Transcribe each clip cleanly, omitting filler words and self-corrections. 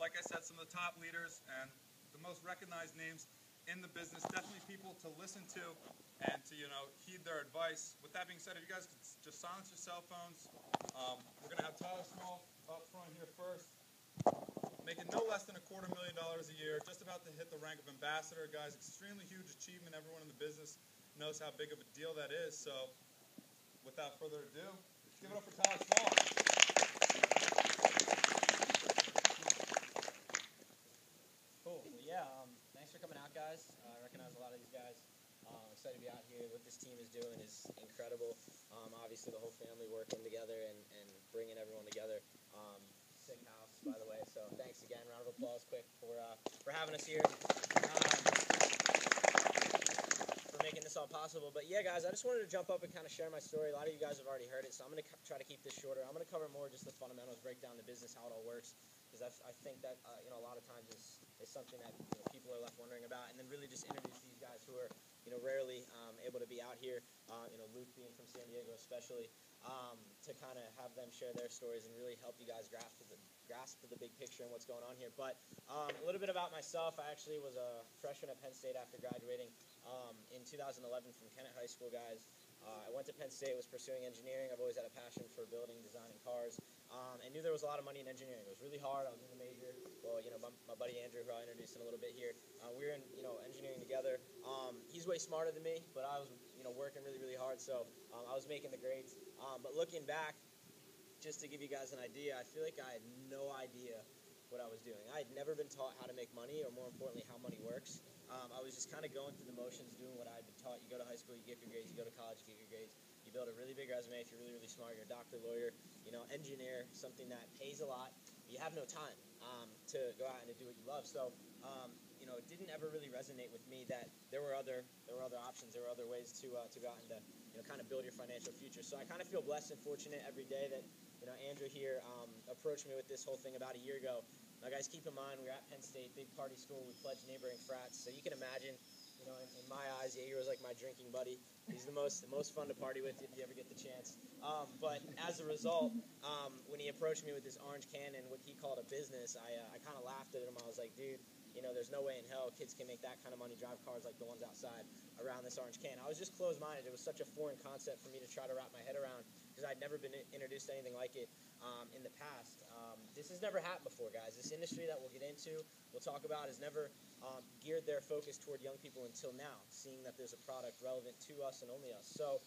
like I said, some of the top leaders and the most recognized names in the business. Definitely people to listen to and to, heed their advice. With that being said, if you guys could just silence your cell phones. We're going to have Tyler Small up front here first, making no less than $250,000 a year, just about to hit the rank of ambassador. Guys, extremely huge achievement. Everyone in the business knows how big of a deal that is. So, without further ado, let's give it up for Tyler Small. Cool. Well, yeah, thanks for coming out, guys. I recognize a lot of these guys. Excited to be out here. What this team is doing is incredible. Obviously, the whole family working together and bringing everyone together. Sick house, by the way. So thanks again. Round of applause, quick, for having us here. For making this all possible. But yeah, guys, I just wanted to jump up and kind of share my story. A lot of you guys have already heard it, so I'm going to try to keep this shorter. I'm going to cover more just the fundamentals, break down the business, how it all works, because I think that a lot of times is something that people are left wondering about, and then really just introduce these guys who are rarely able to be out here. Luke being from San Diego, especially, to kind of have them share their stories and really help you guys grasp the big picture and what's going on here. But a little bit about myself. I actually was a freshman at Penn State after graduating in 2011 from Kennett High School, guys. I went to Penn State, was pursuing engineering. I've always had a passion for building, designing cars, and knew there was a lot of money in engineering. It was really hard. I was in the major. Well, my buddy Andrew, who I'll introduce in a little bit here, we were in, engineering together. He's way smarter than me, but I was, working really, really hard, so I was making the grades. But looking back, just to give you guys an idea, I feel like I had no idea what I was doing. I had never been taught how to make money, or more importantly, how money works. I was just kind of going through the motions, doing what I had been taught. You go to high school, you get your grades. You go to college, you get your grades. You build a really big resume if you're really, really smart. You're a doctor, lawyer, engineer, something that pays a lot. You have no time to go out and to do what you love. So, it didn't ever really resonate with me that there were other options. There were other ways to go out and to, kind of build your financial future. So I kind of feel blessed and fortunate every day that Andrew here approached me with this whole thing about a year ago. Now, guys, keep in mind, we were at Penn State, big party school. We pledged neighboring frats. So you can imagine, in my eyes, Yeager was like my drinking buddy. He's the most fun to party with if you ever get the chance. But as a result, when he approached me with this orange can and what he called a business, I kind of laughed at him. I was like, dude, there's no way in hell kids can make that kind of money, drive cars like the ones outside around this orange can. I was just closed-minded. It was such a foreign concept for me to try to wrap my head around because I'd never been introduced to anything like it in the past. This has never happened before, guys. This industry that we'll get into, we'll talk about, has never geared their focus toward young people until now, seeing that there's a product relevant to us and only us. So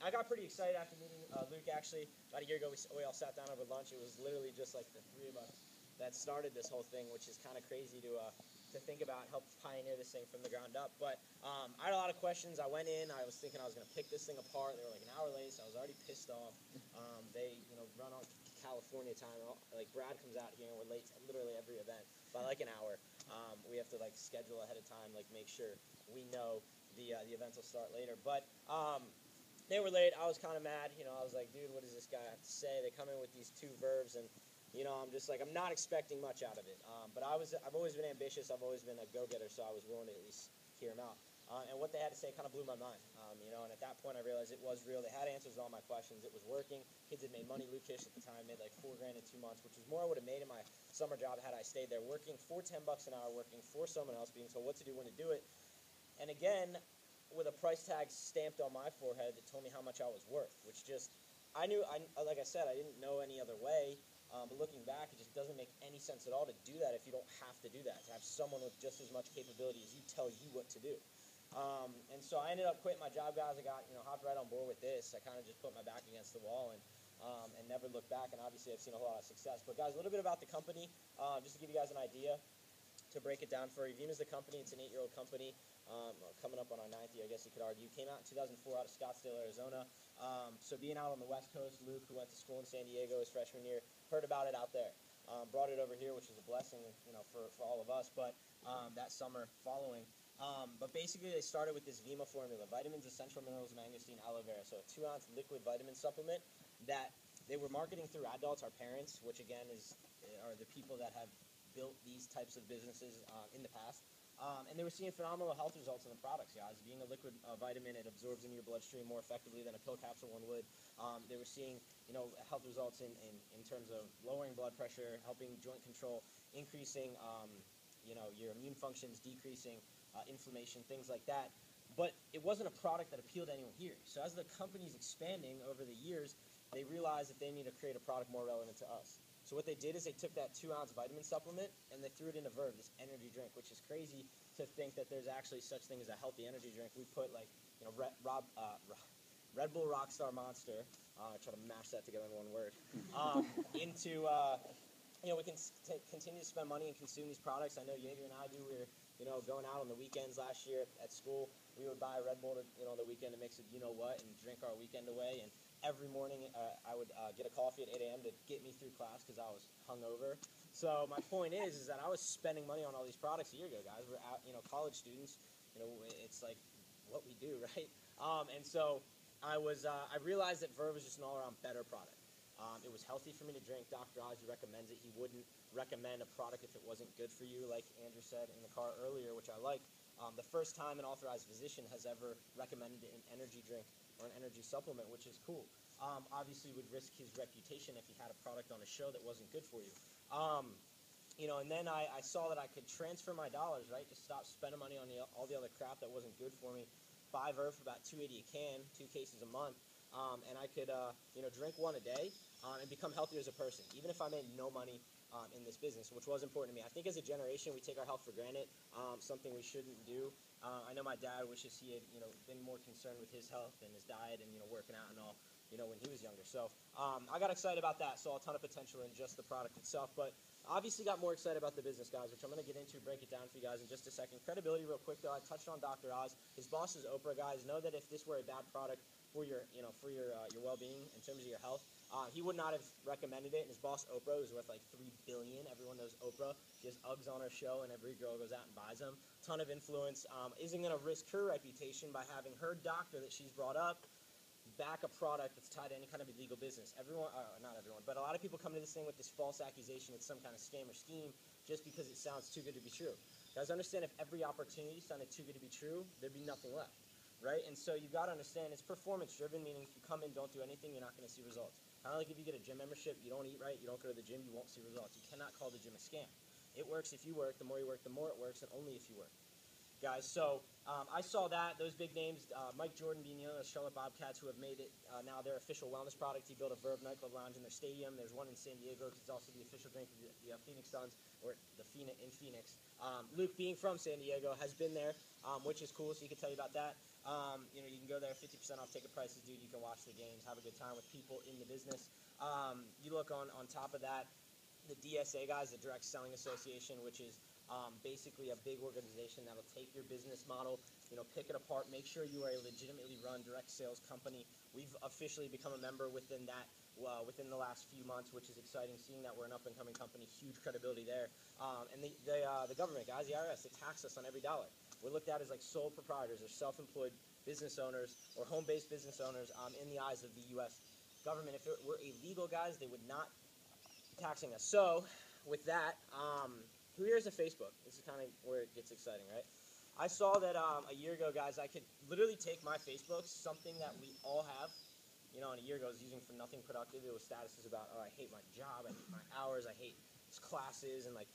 I got pretty excited after meeting Luke, actually. About a year ago, we all sat down over lunch. It was literally just like the three of us that started this whole thing, which is kind of crazy to think about, help pioneer this thing from the ground up. But I had a lot of questions. I went in. I was thinking I was going to pick this thing apart. They were like an hour late, so I was already pissed off. They run on California time. Like, Brad comes out here, and we're late to literally every event by like an hour. We have to like schedule ahead of time, like make sure we know the events will start later. But they were late. I was kind of mad. I was like, dude, what does this guy have to say? They come in with these two Verves, and I'm just like, I'm not expecting much out of it. But I've always been ambitious. I've always been a go-getter, so I was willing to at least hear him out. And what they had to say kind of blew my mind. And at that point I realized it was real. They had answers to all my questions. It was working. Kids had made money. Luke Kish at the time made like $4,000 in 2 months, which was more I would have made in my summer job had I stayed there, working for $10 an hour, working for someone else, being told what to do, when to do it. And again, with a price tag stamped on my forehead that told me how much I was worth, which just, like I said, I didn't know any other way. But looking back, it just doesn't make any sense at all to do that if you don't have to do that, to have someone with just as much capability as you tell you what to do. And so I ended up quitting my job, guys. I got, hopped right on board with this. I kind of just put my back against the wall and never looked back. And obviously I've seen a whole lot of success. But guys, a little bit about the company, just to give you guys an idea, to break it down for you. Vemma's the company. It's an 8-year-old company, coming up on our 9th year, I guess you could argue. Came out in 2004 out of Scottsdale, Arizona. So being out on the West Coast, Luke, who went to school in San Diego his freshman year, heard about it out there. Brought it over here, which is a blessing, for all of us. But that summer following. But basically, they started with this Vemma formula: vitamins, essential minerals, mangosteen, aloe vera. So a 2-ounce liquid vitamin supplement that they were marketing through adults, our parents, which again are the people that have built these types of businesses in the past. And they were seeing phenomenal health results in the products, guys. Being a liquid vitamin, it absorbs into your bloodstream more effectively than a pill capsule one would. They were seeing, health results in terms of lowering blood pressure, helping joint control, increasing, your immune functions, decreasing inflammation, things like that. But it wasn't a product that appealed to anyone here. So as the company's expanding over the years, they realized that they need to create a product more relevant to us. So what they did is they took that 2-ounce vitamin supplement and they threw it into Verve, this energy drink, which is crazy to think that there's actually such thing as a healthy energy drink. We put Red Bull Rockstar Monster, I try to mash that together in one word, into, we can continue to spend money and consume these products. I know Yeager and I do. We were, going out on the weekends last year at school. We would buy Red Bull, on the weekend to mix it, what, and drink our weekend away. And every morning I would get a coffee at 8 a.m. to get me through class because I was hungover. So my point is that I was spending money on all these products a year ago, guys. We're out, college students. It's like what we do, right? And so I realized that Verve was just an all-around better product. It was healthy for me to drink. Dr. Oz recommends it. He wouldn't recommend a product if it wasn't good for you, like Andrew said in the car earlier, which I like. The first time an authorized physician has ever recommended an energy drink or an energy supplement, which is cool. Obviously would risk his reputation if he had a product on his show that wasn't good for you. And then I saw that I could transfer my dollars, right? Just stop spending money on all the other crap that wasn't good for me. Buy Verve for about $2.80 a can, 2 cases a month. And I could, drink one a day and become healthier as a person, even if I made no money in this business, which was important to me. I think as a generation, we take our health for granted, something we shouldn't do. I know my dad wishes he had, been more concerned with his health and his diet and, working out and all, when he was younger. So I got excited about that, saw a ton of potential in just the product itself, but obviously got more excited about the business, guys, which I'm going to get into, break it down for you guys in just a second. Credibility real quick, though. I touched on Dr. Oz. His boss is Oprah, guys. Know that if this were a bad product for your well-being in terms of your health, he would not have recommended it. And his boss, Oprah, is worth like $3 billion. Everyone knows Oprah. She has Uggs on her show, and every girl goes out and buys them. Ton of influence. Isn't going to risk her reputation by having her doctor that she's brought up back a product that's tied to any kind of illegal business. Not everyone, but a lot of people come to this thing with this false accusation it's some kind of scam or scheme just because it sounds too good to be true. Guys, understand if every opportunity sounded too good to be true, there'd be nothing left, right? And so you've got to understand it's performance-driven, meaning if you come in, don't do anything, you're not going to see results. Kind of like if you get a gym membership, you don't eat right, you don't go to the gym, you won't see results. You cannot call the gym a scam. It works if you work. The more you work, the more it works, and only if you work. Guys, so I saw those big names, Mike Jordan being the Charlotte Bobcats, who have made it now their official wellness product. He built a Verve nightclub lounge in their stadium. There's one in San Diego because it's also the official drink of the Phoenix Suns, or the in Phoenix. Luke, being from San Diego, has been there, which is cool, so he can tell you about that. You can go there, 50% off ticket prices, dude. You can watch the games, have a good time with people in the business. You look on top of that, the DSA, guys, the Direct Selling Association, which is basically a big organization that'll take your business model, pick it apart, make sure you are a legitimately run direct sales company. We've officially become a member within that within the last few months, which is exciting, seeing that we're an up-and-coming company, huge credibility there. And the government, guys, the IRS, they tax us on every dollar. We're looked at as like sole proprietors or self-employed business owners or home-based business owners in the eyes of the U.S. government. If it were illegal, guys, they would not be taxing us. So with that, who here is a Facebook? This is kind of where it gets exciting, right? I saw that a year ago, guys, I could literally take my Facebook, something that we all have, and a year ago I was using for nothing productive. It was statuses about, I hate my job, I hate my hours, I hate classes, and my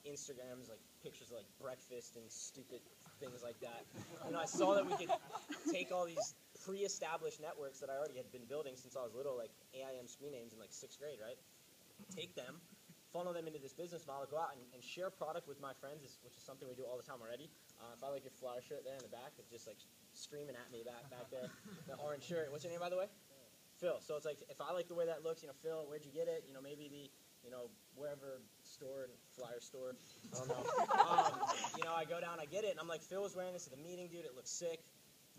Instagrams, like pictures of like breakfast and stupid things like that. I saw that we could take all these pre-established networks that I already had been building since I was little, like AIM screen names in like 6th grade, right? Take them, funnel them into this business model, go out and share product with my friends, which is something we do all the time already. If I like your flyer shirt there in the back, it's just like screaming at me back there. The orange shirt. What's your name, by the way? Phil. So it's like, if I like the way that looks, Phil, where'd you get it? Maybe the, wherever store, flyer store, I don't know. I go down, I get it, and I'm like, Phil was wearing this at the meeting, dude. It looks sick.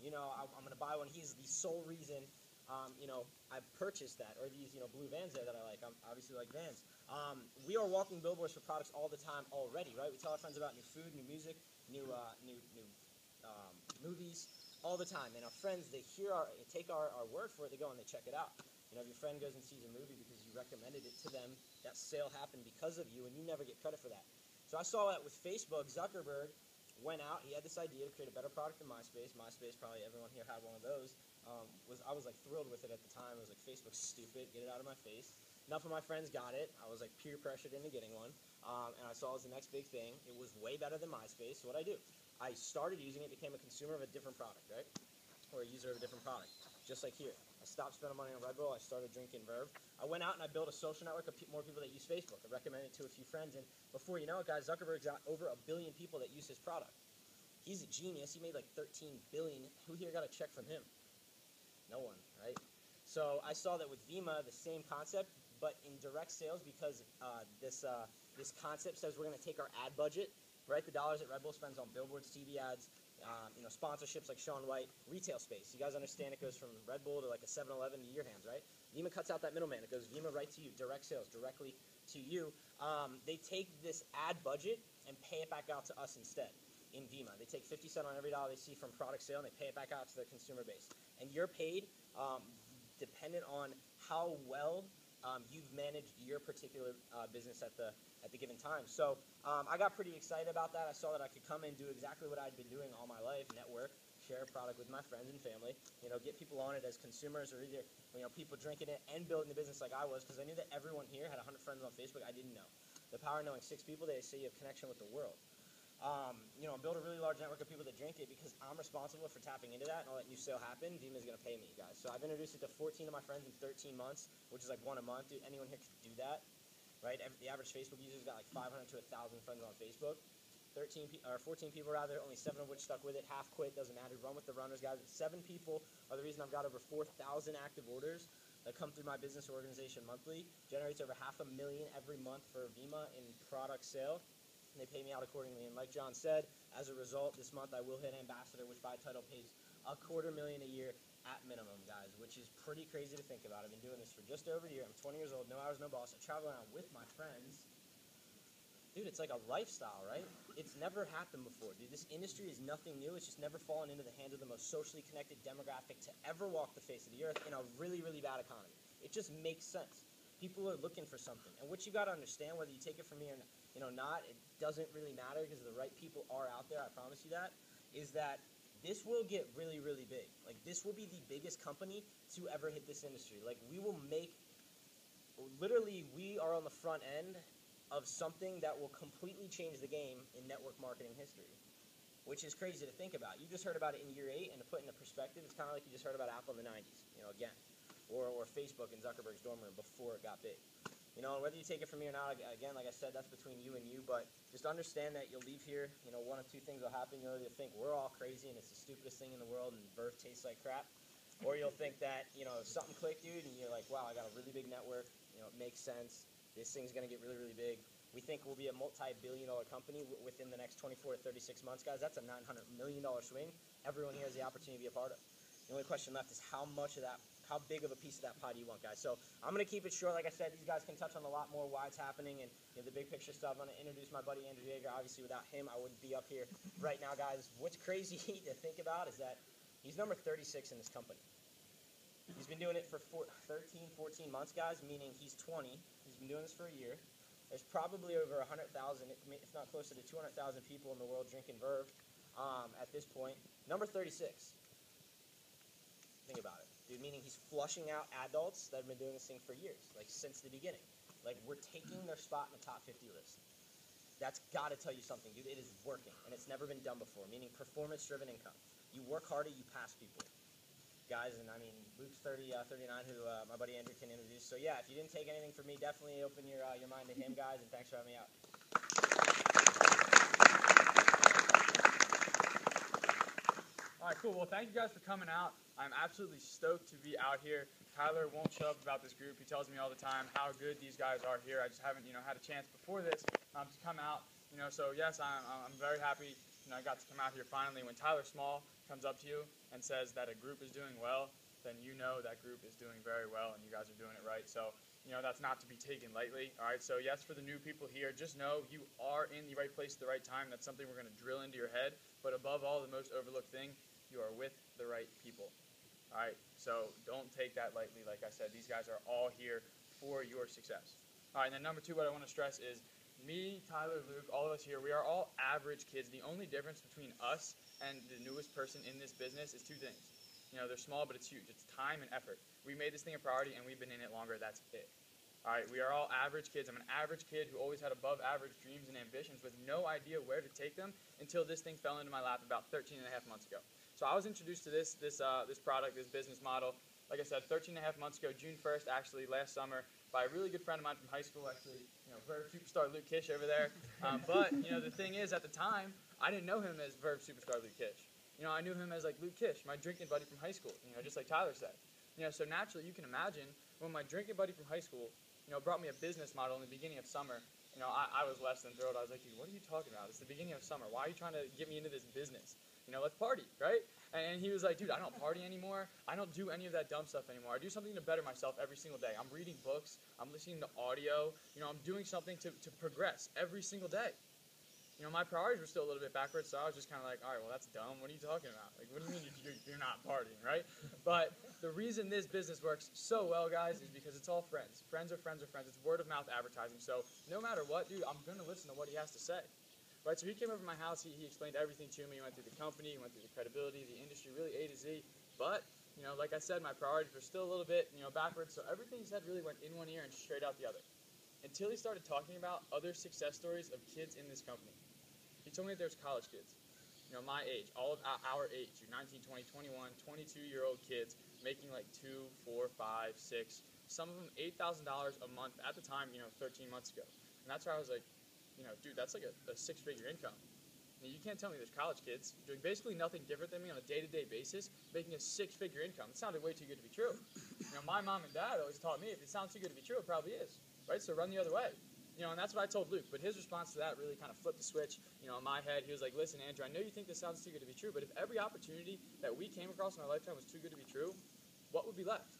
I'm going to buy one. He's the sole reason I purchased that, or these, blue Vans there that I like. I obviously like Vans. We are walking billboards for products all the time already, right? We tell our friends about new food, new music, new movies, all the time. And our friends, they take our word for it. They go and they check it out. If your friend goes and sees a movie because you recommended it to them, that sale happened because of you, and you never get credit for that. So I saw that with Facebook, Zuckerberg went out. He had this idea to create a better product than MySpace. MySpace, probably everyone here had one of those. I was like thrilled with it at the time. I was like, Facebook's stupid. Get it out of my face. Enough of my friends got it. I was like peer pressured into getting one. And I saw it as the next big thing. It was way better than MySpace. So what I do? I started using it, became a consumer of a different product, right? Or a user of a different product. Just like here. I stopped spending money on Red Bull. I started drinking Verve. I went out and I built a social network of more people that use Facebook. I recommended it to a few friends. And before you know it, guys, Zuckerberg's got over 1 billion people that use his product. He's a genius. He made like 13 billion. Who here got a check from him? No one, right? So I saw that with Vemma, the same concept, but in direct sales, because this concept says we're going to take our ad budget, right? The dollars that Red Bull spends on billboards, TV ads, sponsorships like Shaun White, retail space. You guys understand it goes from Red Bull to like a 7-Eleven to your hands, right? Vemma cuts out that middleman. It goes Vemma right to you, direct sales, directly to you. They take this ad budget and pay it back out to us instead. In Vemma, they take 50 cents on every dollar they see from product sale, and they pay it back out to the consumer base. And you're paid dependent on how well you've managed your particular business at the given time. So I got pretty excited about that. I saw that I could come and do exactly what I'd been doing all my life: network, share a product with my friends and family. Get people on it as consumers, or either people drinking it and building the business like I was, because I knew that everyone here had 100 friends on Facebook I didn't know. The power of knowing 6 people, they say you have connection with the world. Build a really large network of people that drink it, because I'm responsible for tapping into that and all that new sale happen. Vemma is going to pay me, guys. So I've introduced it to 14 of my friends in 13 months, which is like 1 a month. Dude, anyone here could do that, right? The average Facebook user's got like 500 to 1,000 friends on Facebook. 14 people rather, only 7 of which stuck with it. Half quit, doesn't matter. Run with the runners, guys. 7 people are the reason I've got over 4,000 active orders that come through my business organization monthly. Generates over $500,000 every month for Vemma in product sale. And they pay me out accordingly. And like Jon said, as a result, this month I will hit ambassador, which by title pays $250,000 a year at minimum, guys, which is pretty crazy to think about. I've been doing this for just over a year. I'm 20 years old, no hours, no boss. I travel around with my friends. Dude, it's like a lifestyle, right? It's never happened before, dude. This industry is nothing new. It's just never fallen into the hand of the most socially connected demographic to ever walk the face of the earth in a really, really bad economy. It just makes sense. People are looking for something. And what you got to understand, whether you take it from me or not, it doesn't really matter, because the right people are out there, I promise you that, is that this will get really, really big. Like, this will be the biggest company to ever hit this industry. Like, we are on the front end of something that will completely change the game in network marketing history, which is crazy to think about. You just heard about it in year 8, and to put into perspective, it's kind of like you just heard about Apple in the 90s, again. Or Facebook in Zuckerberg's dorm room before it got big. And whether you take it from me or not, again, like I said, that's between you and you, but just understand that you'll leave here, 1 of 2 things will happen. You'll either think we're all crazy and it's the stupidest thing in the world and Verve tastes like crap, or you'll think that, something clicked, dude, and you're like, wow, I got a really big network, it makes sense, this thing's going to get really, really big. We think we'll be a multi-billion-dollar company within the next 24 to 36 months, guys. That's a $900 million swing. Everyone here has the opportunity to be a part of. The only question left is how big of a piece of that pie do you want, guys? So I'm going to keep it short. Like I said, these guys can touch on a lot more why it's happening and the big picture stuff. I'm going to introduce my buddy Andrew Yaeger. Obviously, without him, I wouldn't be up here right now, guys. What's crazy to think about is that he's number 36 in this company. He's been doing it for 13, 14 months, guys, meaning he's 20. He's been doing this for a year. There's probably over 100,000, if not closer to 200,000 people in the world drinking Verve at this point. Number 36. Think about it, dude, meaning he's flushing out adults that have been doing this thing for years, like since the beginning. Like, we're taking their spot in the top 50 list. That's got to tell you something, dude. It is working, and it's never been done before, meaning performance-driven income. You work harder, you pass people. Guys, and I mean, Luke's 39, who my buddy Andrew can introduce. So yeah, if you didn't take anything from me, definitely open your mind to him, guys, and thanks for having me out. All right, cool. Well, thank you guys for coming out. I'm absolutely stoked to be out here. Tyler won't shut up about this group. He tells me all the time how good these guys are here. I just haven't, had a chance before this to come out. So yes, I'm very happy. I got to come out here finally. When Tyler Small comes up to you and says that a group is doing well, then you know that group is doing very well, and you guys are doing it right. So, that's not to be taken lightly. All right. So yes, for the new people here, just know you are in the right place at the right time. That's something we're going to drill into your head. But above all, the most overlooked thing, you are with the right people. All right, so don't take that lightly. Like I said, these guys are all here for your success. All right, and then number 2, what I want to stress is me, Tyler, Luke, all of us here, we are all average kids. The only difference between us and the newest person in this business is two things. You know, they're small, but it's huge. It's time and effort. We made this thing a priority, and we've been in it longer. That's it. All right, we are all average kids. I'm an average kid who always had above average dreams and ambitions with no idea where to take them until this thing fell into my lap about 13 and a half months ago. So I was introduced to this product, this business model, like I said, 13 and a half months ago, June 1st, actually, last summer, by a really good friend of mine from high school, actually, you know, Verve superstar Luke Kish over there. But, you know, the thing is, at the time, I didn't know him as Verve superstar Luke Kish. You know, I knew him as, like, Luke Kish, my drinking buddy from high school, you know, just like Tyler said. You know, so naturally, you can imagine, when my drinking buddy from high school, you know, brought me a business model in the beginning of summer, you know, I was less than thrilled. I was like, dude, what are you talking about? It's the beginning of summer. Why are you trying to get me into this business? You know, let's party, right? And he was like, dude, I don't party anymore. I don't do any of that dumb stuff anymore. I do something to better myself every single day. I'm reading books. I'm listening to audio. You know, I'm doing something to progress every single day. You know, my priorities were still a little bit backwards, so I was just kind of like, all right, well, that's dumb. What are you talking about? Like, what do you mean you're not partying, right? But the reason this business works so well, guys, is because it's all friends. Friends are friends are friends. It's word-of-mouth advertising. So no matter what, dude, I'm going to listen to what he has to say. Right, so he came over to my house. He explained everything to me. He went through the company. He went through the credibility, the industry, really A to Z. But, you know, like I said, my priorities were still a little bit, you know, backwards. So everything he said really went in one ear and straight out the other. Until he started talking about other success stories of kids in this company. He told me that there's college kids, you know, my age, all of our age, 19, 20, 21, 22-year-old kids making like 2, 4, 5, 6, some of them $8,000 a month at the time, you know, 13 months ago. And that's where I was like, you know, dude, that's like a six-figure income. I mean, you can't tell me there's college kids doing basically nothing different than me on a day-to-day basis, making a six-figure income. It sounded way too good to be true. You know, my mom and dad always taught me if it sounds too good to be true, it probably is, right? So run the other way. You know, and that's what I told Luke. But his response to that really kind of flipped the switch, you know, in my head. He was like, listen, Andrew, I know you think this sounds too good to be true, but if every opportunity that we came across in our lifetime was too good to be true, what would be left?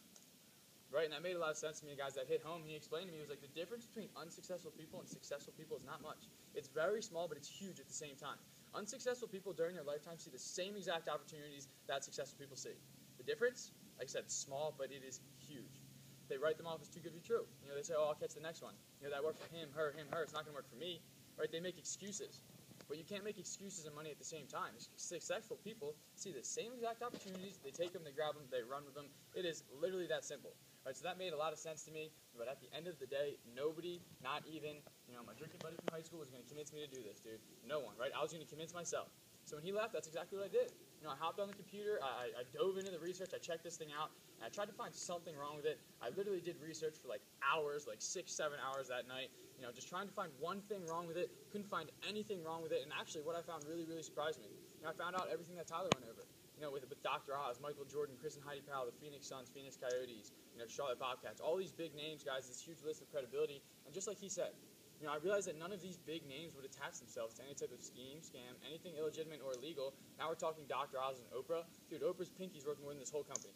Right? And that made a lot of sense to me, guys. That hit home. He explained to me, he was like, the difference between unsuccessful people and successful people is not much. It's very small, but it's huge at the same time. Unsuccessful people during their lifetime see the same exact opportunities that successful people see. The difference, like I said, small, but it is huge. They write them off as too good to be true. You know, they say, oh, I'll catch the next one. You know, that worked for him, her. It's not going to work for me. Right? They make excuses. But you can't make excuses and money at the same time. Successful people see the same exact opportunities. They take them, they grab them, they run with them. It is literally that simple. Right? So that made a lot of sense to me. But at the end of the day, nobody, not even, you know, my drinking buddy from high school was going to convince me to do this, dude. No one, right? I was going to convince myself. So when he left, that's exactly what I did. You know, I hopped on the computer, I dove into the research, I checked this thing out, and I tried to find something wrong with it. I literally did research for like hours, like 6, 7 hours that night, you know, just trying to find one thing wrong with it. Couldn't find anything wrong with it, and actually what I found really, really surprised me. You know, I found out everything that Tyler went over. You know, with Dr. Oz, Michael Jordan, Chris and Heidi Powell, the Phoenix Suns, Phoenix Coyotes, you know, Charlotte Bobcats, all these big names, guys, this huge list of credibility, and just like he said, you know, I realized that none of these big names would attach themselves to any type of scheme, scam, anything illegitimate or illegal. Now we're talking Dr. Oz and Oprah. Dude, Oprah's pinky's worth more than this whole company.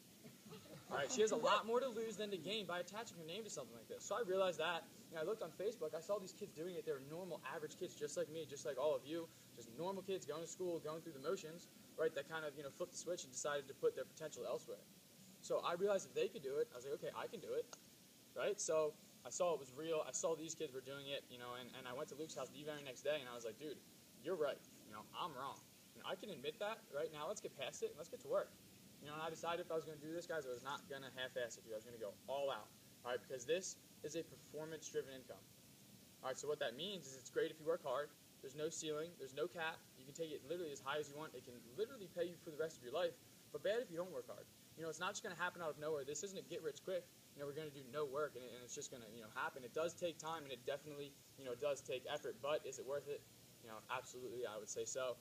All right, she has a lot more to lose than to gain by attaching her name to something like this. So I realized that. You know, I looked on Facebook. I saw these kids doing it. They're normal, average kids, just like me, just like all of you. Just normal kids going to school, going through the motions, right, that kind of, you know, flipped the switch and decided to put their potential elsewhere. So I realized if they could do it, I was like, okay, I can do it, right? So I saw it was real. I saw these kids were doing it, you know, and I went to Luke's house the very next day, and I was like, dude, you're right. You know, I'm wrong. You know, I can admit that right now. Let's get past it, and let's get to work. You know, and I decided if I was going to do this, guys, I was not going to half-ass it, dude. I was going to go all out, all right, because this is a performance-driven income. All right, so what that means is it's great if you work hard. There's no ceiling. There's no cap. You can take it literally as high as you want. It can literally pay you for the rest of your life, but bad if you don't work hard. You know, it's not just going to happen out of nowhere. This isn't a get-rich-quick. You know, we're going to do no work, and it's just going to, you know, happen. It does take time, and it definitely, you know, does take effort, but is it worth it? You know, absolutely, I would say so.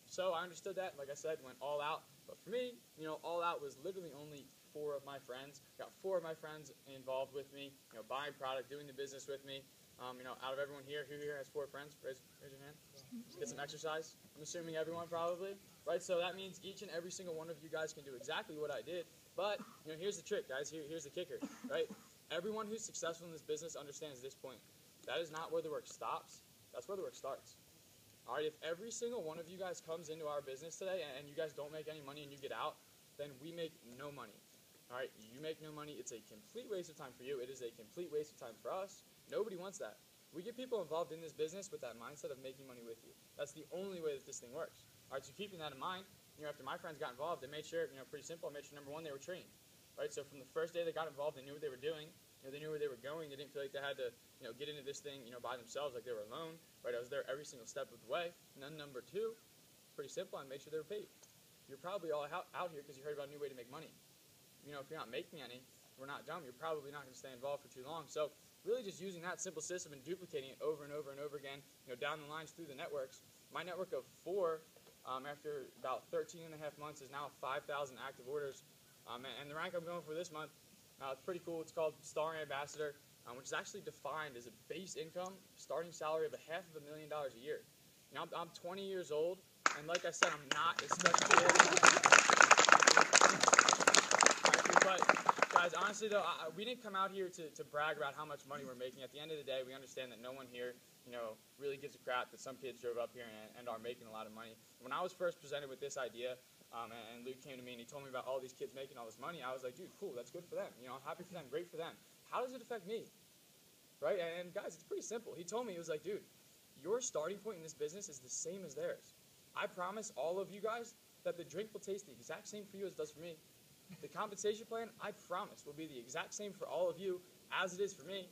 So I understood that, like I said, went all out. But for me, you know, all out was literally only 4 of my friends. Got 4 of my friends involved with me, you know, buying product, doing the business with me. You know, out of everyone here, who here has 4 friends? Raise your hand. Get some exercise. I'm assuming everyone probably, right? So that means each and every single one of you guys can do exactly what I did. But, you know, here's the trick, guys. Here's the kicker, right? Everyone who's successful in this business understands this point. That is not where the work stops. That's where the work starts. All right, if every single one of you guys comes into our business today and you guys don't make any money and you get out, then we make no money. All right, you make no money. It's a complete waste of time for you. It is a complete waste of time for us. Nobody wants that. We get people involved in this business with that mindset of making money with you. That's the only way that this thing works. All right, so keeping that in mind, after my friends got involved, they made sure, pretty simple, I made sure, number one, they were trained. Right, so from the first day they got involved, they knew what they were doing. They knew where they were going. They didn't feel like they had to, get into this thing, by themselves, like they were alone. Right, I was there every single step of the way. And then number two, pretty simple, I made sure they were paid. You're probably all out here because you heard about a new way to make money. If you're not making any, we're not dumb. You're probably not going to stay involved for too long. So really just using that simple system and duplicating it over and over and over again, down the lines through the networks. My network of 4, after about 13 and a half months, is now 5,000 active orders. And the rank I'm going for this month, it's pretty cool. It's called Star Ambassador, which is actually defined as a base income, starting salary of $500,000 a year. I'm 20 years old, and like I said, I'm not as But guys, honestly though, we didn't come out here to brag about how much money we're making. At the end of the day, we understand that no one here, really gives a crap that some kids drove up here and are making a lot of money. When I was first presented with this idea, and Luke came to me and he told me about all these kids making all this money, I was like, dude, cool, that's good for them. I'm happy for them, great for them. How does it affect me? Right? And guys, it's pretty simple. He told me, he was like, dude, your starting point in this business is the same as theirs. I promise all of you guys that the drink will taste the exact same for you as it does for me. The compensation plan, I promise, will be the exact same for all of you as it is for me.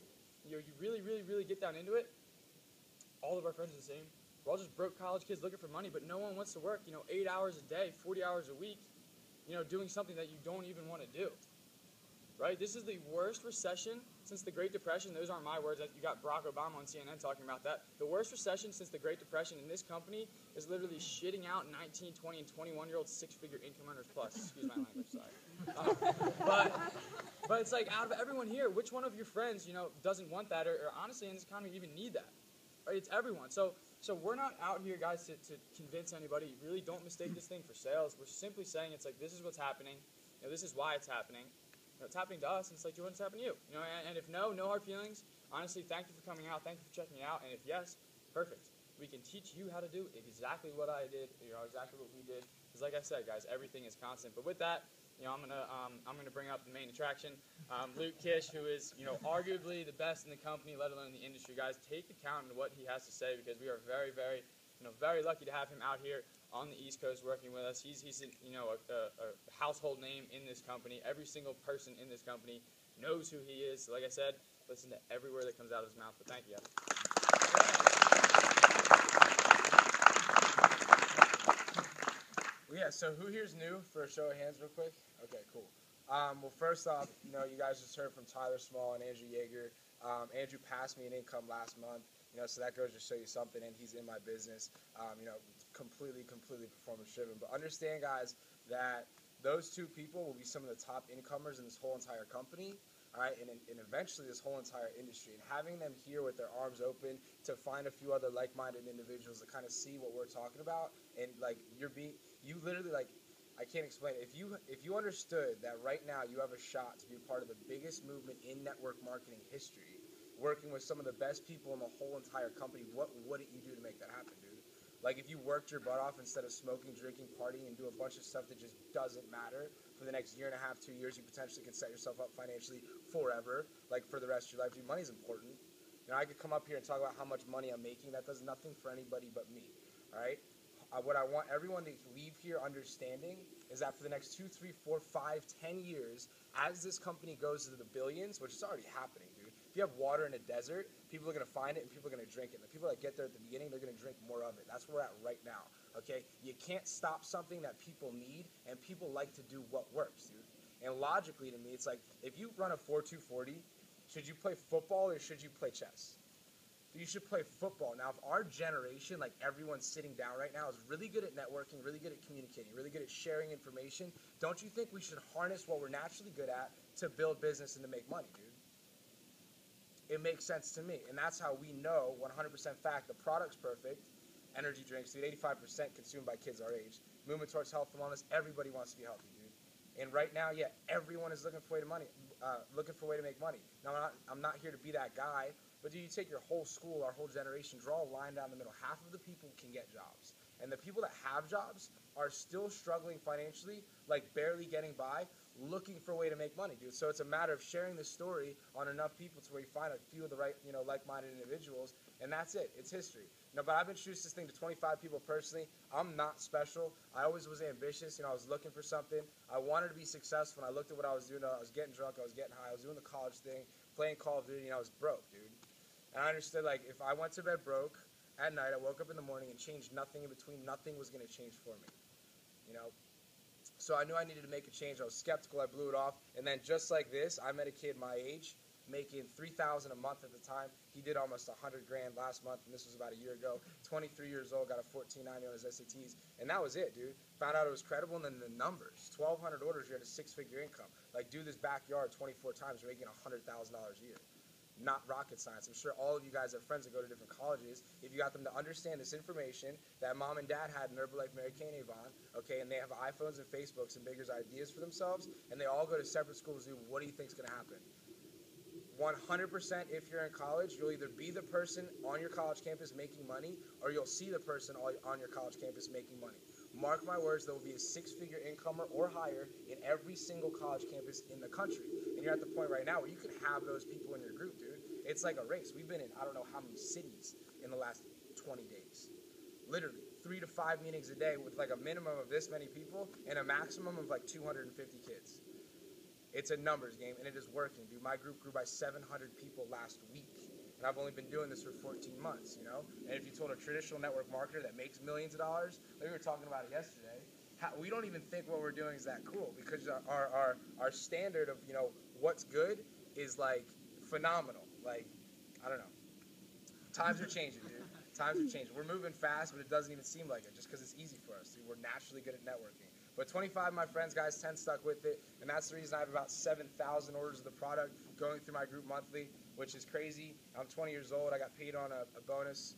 You really, really, really get down into it. All of our friends are the same. We're all just broke college kids looking for money, but no one wants to work, 8 hours a day, 40 hours a week, doing something that you don't even want to do. Right? This is the worst recession since the Great Depression. Those aren't my words. You got Barack Obama on CNN talking about that. The worst recession since the Great Depression in this company is literally shitting out 19, 20, and 21-year-old six-figure income earners plus. Excuse my language, sorry. But it's like, out of everyone here, which one of your friends, doesn't want that, or honestly in this economy even need that? Right? It's everyone. So we're not out here, guys, to convince anybody. Really don't mistake this thing for sales. We're simply saying it's like, this is what's happening. This is why it's happening. It's happening to us, and it's like, do you want it to happen to you? And if no hard feelings. Honestly, thank you for coming out. Thank you for checking it out. And if yes, perfect. We can teach you how to do exactly what I did, exactly what we did. Because like I said, guys, everything is constant. But with that, I'm gonna bring up the main attraction, Luke Kish, who is arguably the best in the company, let alone in the industry. Guys, take account of what he has to say, because we are very, very, very lucky to have him out here on the East Coast working with us. He's a household name in this company. Every single person in this company knows who he is. So like I said, listen to every word that comes out of his mouth. But thank you. Yeah, so who here's new for a show of hands real quick? Okay, cool. Well, first off, you guys just heard from Tyler Small and Andrew Yaeger. Andrew passed me an income last month, so that goes to show you something, and he's in my business, completely performance driven. But understand, guys, that those two people will be some of the top incomers in this whole entire company, all right, and eventually this whole entire industry. And having them here with their arms open to find a few other like-minded individuals to kind of see what we're talking about, and you literally, I can't explain it. If you understood that right now you have a shot to be a part of the biggest movement in network marketing history, working with some of the best people in the whole entire company, what wouldn't you do to make that happen, dude? Like, if you worked your butt off instead of smoking, drinking, partying, and do a bunch of stuff that just doesn't matter for the next year and a half, 2 years, you potentially can set yourself up financially forever, like for the rest of your life. Dude, money's important. I could come up here and talk about how much money I'm making. That does nothing for anybody but me, all right? What I want everyone to leave here understanding is that for the next 2, 3, 4, 5, 10 years, as this company goes to the billions, which is already happening, dude. If you have water in a desert, people are going to find it and people are going to drink it. And the people that get there at the beginning, they're going to drink more of it. That's where we're at right now, okay? You can't stop something that people need, and people like to do what works, dude. And logically, to me, it's like, if you run a 4.240, should you play football or should you play chess? You should play football. Now, if our generation, like everyone sitting down right now, is really good at networking, really good at communicating, really good at sharing information, don't you think we should harness what we're naturally good at to build business and to make money, dude? It makes sense to me. And that's how we know 100% fact the product's perfect. Energy drinks, dude, 85% consumed by kids our age. Movement towards health and wellness, everybody wants to be healthy, dude. And right now, yeah, everyone is looking for a way to make money. Now, I'm not here to be that guy, but do you take your whole school, our whole generation, draw a line down the middle? Half of the people can get jobs. And the people that have jobs are still struggling financially, like barely getting by. looking for a way to make money, dude. So it's a matter of sharing the story on enough people to where you find a few of the right, like-minded individuals, and that's it. It's history. But I've introduced this thing to 25 people personally. I'm not special. I always was ambitious. I was looking for something. I wanted to be successful, and I looked at what I was doing. I was getting drunk. I was getting high. I was doing the college thing, playing Call of Duty, and I was broke, dude. And I understood, like, if I went to bed broke at night, I woke up in the morning and changed nothing in between, nothing was going to change for me, So I knew I needed to make a change. I was skeptical. I blew it off. And then just like this, I met a kid my age making $3,000 a month at the time. He did almost $100,000 last month, and this was about a year ago. 23 years old, got a 14.90 on his SATs, and that was it, dude. Found out it was credible, and then the numbers. 1,200 orders, you're at a six-figure income. Like, do this backyard 24 times, you're making $100,000 a year. Not rocket science. I'm sure all of you guys have friends that go to different colleges. If you got them to understand this information that mom and dad had in Herbalife, Mary Kay, and Avon, okay, and they have iPhones and Facebooks and bigger ideas for themselves, and they all go to separate schools, dude, what do you think's going to happen? 100% if you're in college, you'll either be the person on your college campus making money, or you'll see the person on your college campus making money. Mark my words, there will be a six-figure incomer or higher in every single college campus in the country. And you're at the point right now where you can have those people in your group, dude. It's like a race. We've been in I don't know how many cities in the last 20 days. Literally, 3 to 5 meetings a day with like a minimum of this many people and a maximum of like 250 kids. It's a numbers game, and it is working, dude. My group grew by 700 people last week, and I've only been doing this for 14 months, And if you told a traditional network marketer that makes millions of dollars, like we were talking about it yesterday, we don't even think what we're doing is that cool because our standard of, what's good is, like, phenomenal. Like, I don't know. Times are changing, dude. Times are changing. We're moving fast, but it doesn't even seem like it just because it's easy for us, dude. We're naturally good at networking. But 25 of my friends, guys, 10 stuck with it, and that's the reason I have about 7,000 orders of the product going through my group monthly, which is crazy. I'm 20 years old. I got paid on a bonus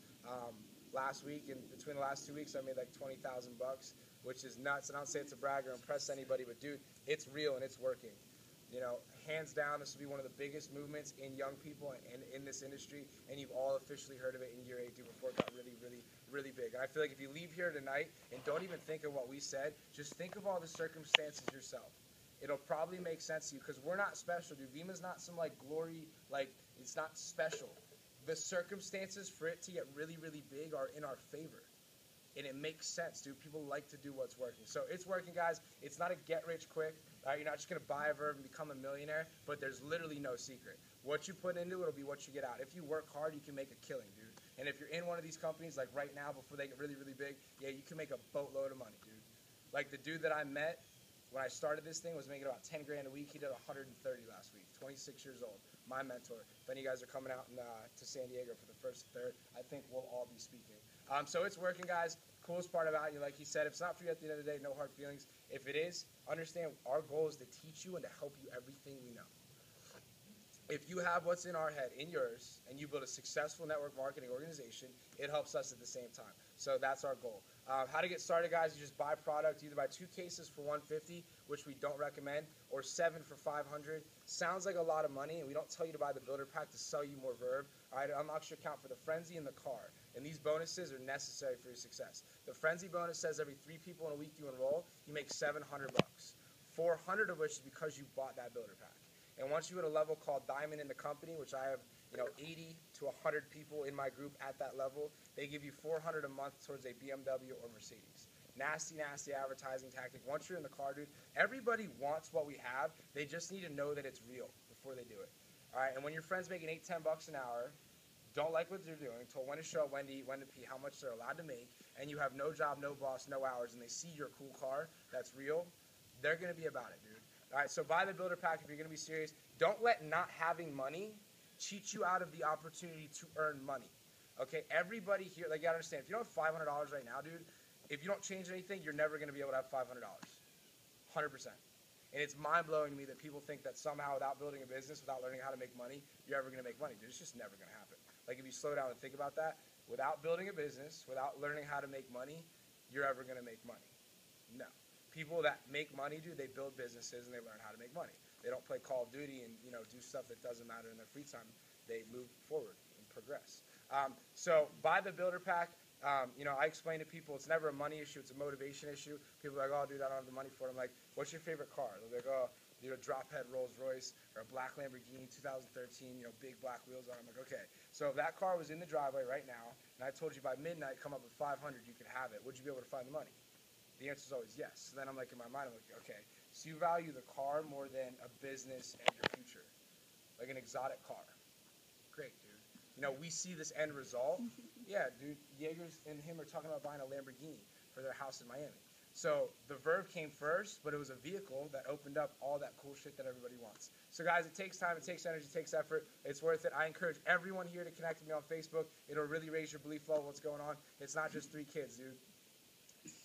last week, and between the last 2 weeks, I made like $20,000, which is nuts. And I don't say it to brag or impress anybody, but dude, it's real and it's working. Hands down, this will be one of the biggest movements in young people and in this industry, and you've all officially heard of it in year 8, dude, before it got really, really, really big. And I feel like if you leave here tonight and don't even think of what we said, just think of all the circumstances yourself. It'll probably make sense to you, because we're not special, dude. Vemma's not some, like, glory, like, it's not special. The circumstances for it to get really, really big are in our favor. And it makes sense, dude. People like to do what's working. So it's working, guys. It's not a get-rich-quick. You're not just going to buy a Verve and become a millionaire, but there's literally no secret. What you put into it will be what you get out. If you work hard, you can make a killing, dude. And if you're in one of these companies, like right now, before they get really, really big, yeah, you can make a boatload of money, dude. Like the dude that I met when I started this thing was making about 10 grand a week. He did 130 last week, 26 years old. My mentor. If any of you guys are coming out to San Diego for the 1st and 3rd, I think we'll all be speaking. So it's working, guys. Coolest part about it, like he said, if it's not for you at the end of the day, no hard feelings. If it is, understand our goal is to teach you and to help you everything we know. If you have what's in our head in yours and you build a successful network marketing organization, it helps us at the same time. So that's our goal. How to get started, guys, you just buy product. You either buy 2 cases for $150, which we don't recommend, or 7 for $500. Sounds like a lot of money, and we don't tell you to buy the builder pack to sell you more Verve. All right, it unlocks your account for the frenzy and the car. And these bonuses are necessary for your success. The frenzy bonus says every 3 people in a week you enroll, you make $700. 400 of which is because you bought that builder pack. And once you hit a level called Diamond in the company, which I have 80 to 100 people in my group at that level, they give you $400 a month towards a BMW or Mercedes. Nasty, nasty advertising tactic. Once you're in the car, dude, everybody wants what we have. They just need to know that it's real before they do it. All right, and when your friend's making $8, $10 an hour, don't like what they're doing, told when to show up, when to eat, when to pee, how much they're allowed to make, and you have no job, no boss, no hours, and they see your cool car that's real, they're going to be about it, dude. All right, so buy the builder pack if you're going to be serious. Don't let not having money cheat you out of the opportunity to earn money. Okay, everybody here, like, you gotta understand, if you don't have $500 right now, dude, if you don't change anything, you're never going to be able to have $500. 100%. And it's mind-blowing to me that people think that somehow without building a business, without learning how to make money, you're ever going to make money. Dude, it's just never going to happen. Like, if you slow down and think about that, without building a business, without learning how to make money, you're ever going to make money. No. People that make money, dude, they build businesses and they learn how to make money. They don't play Call of Duty and, do stuff that doesn't matter in their free time. They move forward and progress. So buy the builder pack. I explain to people it's never a money issue, it's a motivation issue. People are like, oh, dude, I don't have the money for it. I'm like, what's your favorite car? They're like, oh, drop head Rolls Royce or a black Lamborghini 2013, big black wheels on. I'm like, okay. So if that car was in the driveway right now, and I told you by midnight, come up with 500, you could have it, would you be able to find the money? The answer is always yes. So then I'm like, in my mind, I'm like, okay, so you value the car more than a business and your future, like an exotic car. Great, dude. We see this end result. Yeah, dude, Yeagers and him are talking about buying a Lamborghini for their house in Miami. So the Verve came first, but it was a vehicle that opened up all that cool shit that everybody wants. So guys, it takes time, it takes energy, it takes effort. It's worth it. I encourage everyone here to connect with me on Facebook. It'll really raise your belief level of what's going on. It's not just 3 kids, dude.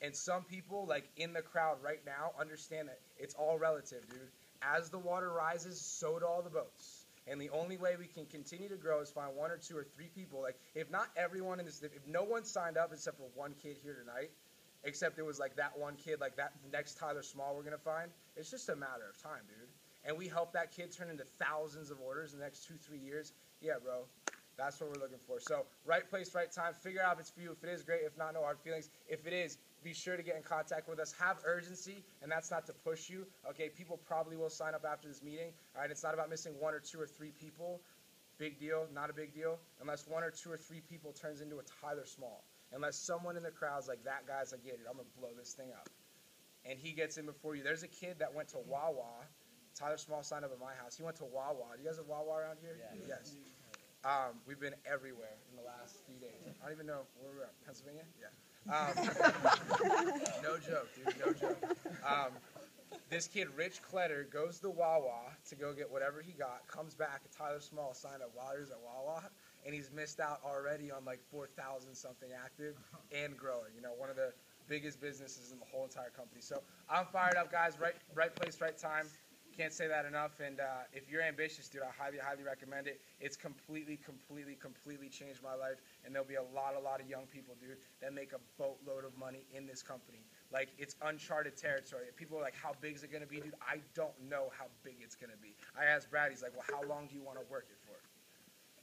And some people, like in the crowd right now, understand that it's all relative, dude. As the water rises, so do all the boats. And the only way we can continue to grow is find 1 or 2 or 3 people. Like, if not everyone in this, if no one signed up except for 1 kid here tonight, except it was like that 1 kid, like that next Tyler Small we're going to find, it's just a matter of time, dude. And we help that kid turn into thousands of orders in the next 2-3 years. Yeah, bro. That's what we're looking for. So, right place, right time. Figure out if it's for you. If it is, great. If not, no hard feelings. If it is, be sure to get in contact with us. Have urgency, and that's not to push you. Okay, people probably will sign up after this meeting. All right, it's not about missing 1 or 2 or 3 people. Big deal, not a big deal. Unless 1 or 2 or 3 people turns into a Tyler Small. Unless someone in the crowd's like, that guy's like, yeah, dude, I'm going to blow this thing up. And he gets in before you. There's a kid that went to Wawa. Tyler Small signed up at my house. He went to Wawa. Do you guys have Wawa around here? Yeah. Yes. We've been everywhere in the last few days. I don't even know where we're at. Pennsylvania? Yeah. No joke, dude. No joke. This kid, Rich Kletter, goes to Wawa to go get whatever he got, comes back, and Tyler Small signed up while he was at Wawa, and he's missed out already on like 4,000 something active and growing. One of the biggest businesses in the whole entire company. So I'm fired up, guys. Right place, right time. Can't say that enough. And if you're ambitious, dude, I highly, highly recommend it. It's completely changed my life. And there'll be a lot of young people, dude, that make a boatload of money in this company. Like, it's uncharted territory. People are like, how big is it going to be, dude? I don't know how big it's going to be. I asked Brad, he's like, well, how long do you want to work it for?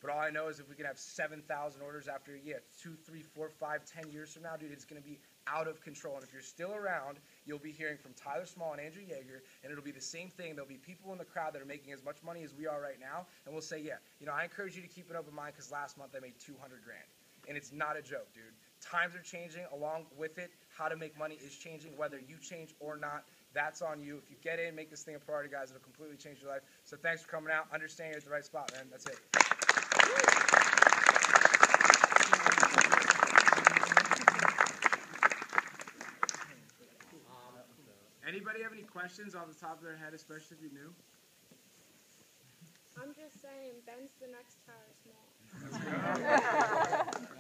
But all I know is if we can have 7,000 orders after a year, 2, 3, 4, 5, 10 years from now, dude, it's going to be out of control. And if you're still around, you'll be hearing from Tyler Small and Andrew Yaeger, and it'll be the same thing. There'll be people in the crowd that are making as much money as we are right now, and we'll say, yeah, I encourage you to keep an open mind because last month I made $200,000. And it's not a joke, dude. Times are changing. Along with it, how to make money is changing. Whether you change or not, that's on you. If you get in, make this thing a priority, guys, it'll completely change your life. So thanks for coming out. Understand you're at the right spot, man. That's it. Anybody have any questions off the top of their head, especially if you're new? I'm just saying, Ben's the next Tyler Small.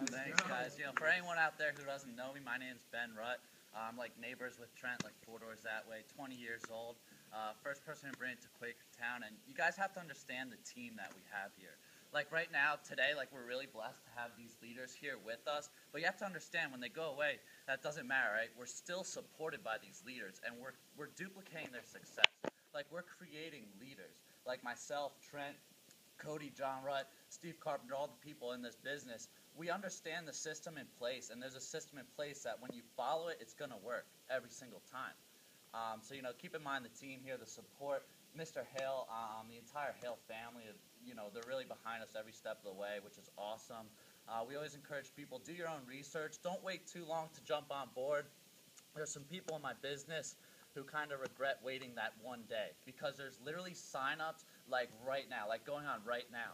Thanks, guys. For anyone out there who doesn't know me, my name's Jon Rutt. I'm like neighbors with Trent, like 4 doors that way, 20 years old. First person to bring it to Quakertown, and you guys have to understand the team that we have here. Like right now, today, like we're really blessed to have these leaders here with us, but you have to understand when they go away, that doesn't matter, right? We're still supported by these leaders, and we're duplicating their success. Like we're creating leaders, like myself, Trent, Cody, Jon Rutt, Steve Carpenter, all the people in this business. We understand the system in place, and there's a system in place that when you follow it, it's going to work every single time. So, keep in mind the team here, the support, Mr. Hale, the entire Hale family, they're really behind us every step of the way, which is awesome. We always encourage people, do your own research. Don't wait too long to jump on board. There's some people in my business who kind of regret waiting that one day because there's literally sign-ups like right now, like going on right now.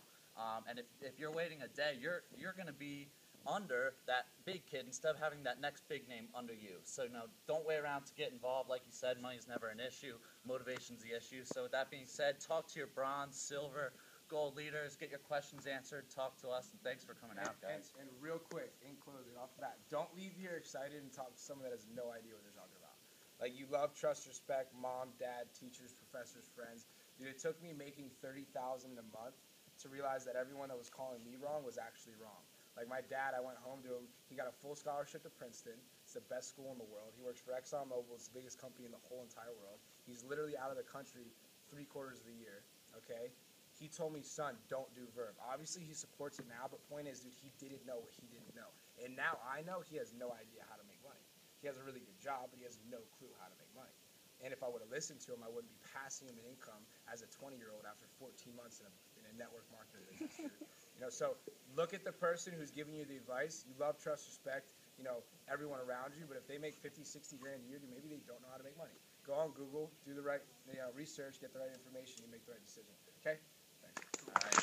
And if you're waiting a day, you're going to be under that big kid instead of having that next big name under you. So don't wait around to get involved. Like you said, money's never an issue. Motivation's the issue. So with that being said, talk to your bronze, silver, gold leaders, get your questions answered, talk to us, and thanks for coming out, guys. And real quick, in closing, off the bat, don't leave here excited and talk to someone that has no idea what they're talking about. Like, you love, trust, respect, mom, dad, teachers, professors, friends. Dude, it took me making $30,000 a month to realize that everyone that was calling me wrong was actually wrong. Like my dad, I went home to him. He got a full scholarship to Princeton. It's the best school in the world. He works for ExxonMobil. It's the biggest company in the whole entire world. He's literally out of the country 3/4 of the year, okay? He told me, son, don't do Verve. Obviously, he supports it now, but point is, dude, he didn't know what he didn't know. And now I know he has no idea how to make money. He has a really good job, but he has no clue how to make money. And if I would have listened to him, I wouldn't be passing him an income as a 20-year-old after 14 months in a network marketing business. You know, so look at the person who's giving you the advice. You love, trust, respect, you know, everyone around you. But if they make 50, 60 grand a year, maybe they don't know how to make money. Go on Google, do the right research, get the right information, you make the right decision. Okay? Thanks. All right.